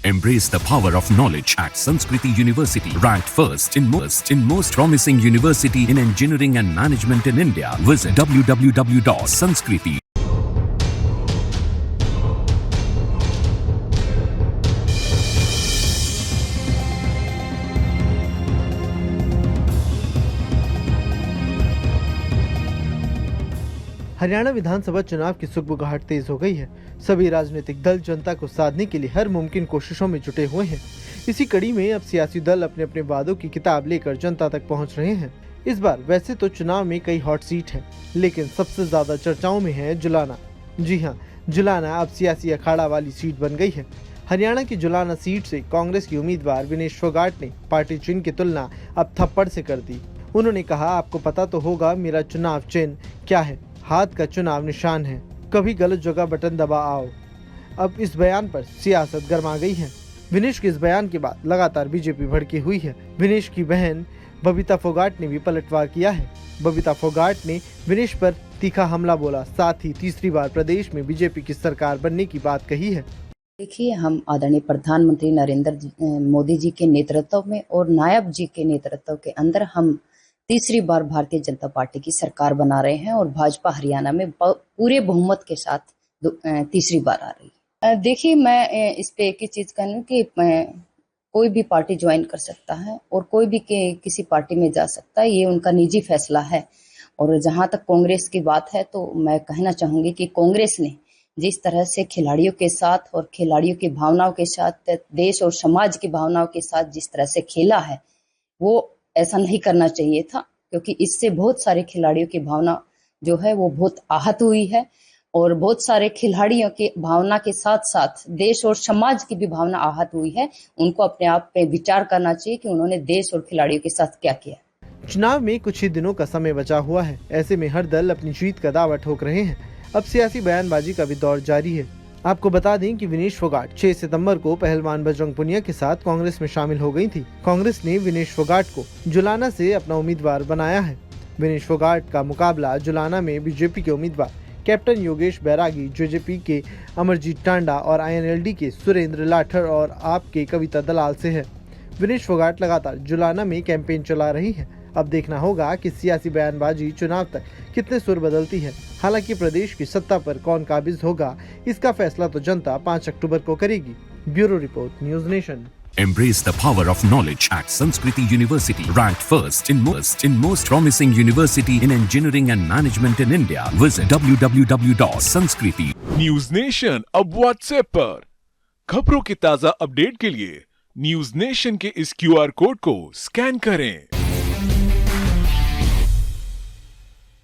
Embrace the power of knowledge at Sanskriti University, ranked first in most promising university in engineering and management in India. Visit www.sanskriti. Haryana विधानसभा चुनाव की सुगबुगाहट तेज हो गई है। सभी राजनीतिक दल जनता को साधने के लिए हर मुमकिन कोशिशों में जुटे हुए हैं। इसी कड़ी में अब सियासी दल अपने अपने वादों की किताब लेकर जनता तक पहुंच रहे हैं। इस बार वैसे तो चुनाव में कई हॉट सीट हैं, लेकिन सबसे ज्यादा चर्चाओं में है जुलाना। जी हाँ, जुलाना अब सियासी अखाड़ा वाली सीट बन गई है। हरियाणा की जुलाना सीट से कांग्रेस की उम्मीदवार विनेश फोगाट ने पार्टी चिन्ह की तुलना अब थप्पड़ से कर दी। उन्होंने कहा, आपको पता तो होगा मेरा चुनाव चिन्ह क्या है, हाथ का चुनाव निशान है, कभी गलत जगह बटन दबा आओ। अब इस बयान पर सियासत गर्मा गई है। विनेश के इस बयान के बाद लगातार बीजेपी भड़की हुई है। विनेश की बहन बबीता फोगाट ने भी पलटवार किया है। बबीता फोगाट ने विनेश पर तीखा हमला बोला, साथ ही तीसरी बार प्रदेश में बीजेपी की सरकार बनने की बात कही है। देखिए, हम आदरणीय प्रधानमंत्री नरेंद्र मोदी जी के नेतृत्व में और नायब जी के नेतृत्व के अंदर हम तीसरी बार भारतीय जनता पार्टी की सरकार बना रहे हैं और भाजपा हरियाणा में पूरे बहुमत के साथ तीसरी बार आ रही है। देखिए, मैं इस पे एक ही चीज कहूँ कि कोई भी पार्टी ज्वाइन कर सकता है और कोई भी किसी पार्टी में जा सकता है, ये उनका निजी फैसला है। और जहां तक कांग्रेस की बात है तो मैं कहना चाहूंगी कि कांग्रेस ने जिस तरह से खिलाड़ियों के साथ और खिलाड़ियों की भावनाओं के साथ, देश और समाज की भावनाओं के साथ जिस तरह से खेला है, वो ऐसा नहीं करना चाहिए था, क्योंकि इससे बहुत सारे खिलाड़ियों की भावना जो है वो बहुत आहत हुई है और बहुत सारे खिलाड़ियों की भावना के साथ साथ देश और समाज की भी भावना आहत हुई है। उनको अपने आप पे विचार करना चाहिए कि उन्होंने देश और खिलाड़ियों के साथ क्या किया। चुनाव में कुछ ही दिनों का समय बचा हुआ है, ऐसे में हर दल अपनी जीत का दावा ठोक रहे हैं। अब सियासी बयानबाजी का भी दौर जारी है। आपको बता दें कि विनेश फोगाट 6 सितंबर को पहलवान बजरंग पुनिया के साथ कांग्रेस में शामिल हो गई थी। कांग्रेस ने विनेश फोगाट को जुलाना से अपना उम्मीदवार बनाया है। विनेश फोगाट का मुकाबला जुलाना में बीजेपी के उम्मीदवार कैप्टन योगेश बैरागी, जेजेपी के अमरजीत टांडा और आईएनएलडी के सुरेंद्र लाठर और आप के कविता दलाल से है। विनेश फोगाट लगातार जुलाना में कैंपेन चला रही है। अब देखना होगा कि सियासी बयानबाजी चुनाव तक कितने सुर बदलती है। हालांकि प्रदेश की सत्ता पर कौन काबिज होगा, इसका फैसला तो जनता 5 अक्टूबर को करेगी। Bureau report, news nation. Embrace the power of knowledge at Sanskriti University, ranked first in most promising university in engineering and management in India. Visit www.sanskriti. News nation अब व्हाट्सएप पर खबरों के ताजा अपडेट के लिए न्यूज नेशन के इस QR code को स्कैन करें।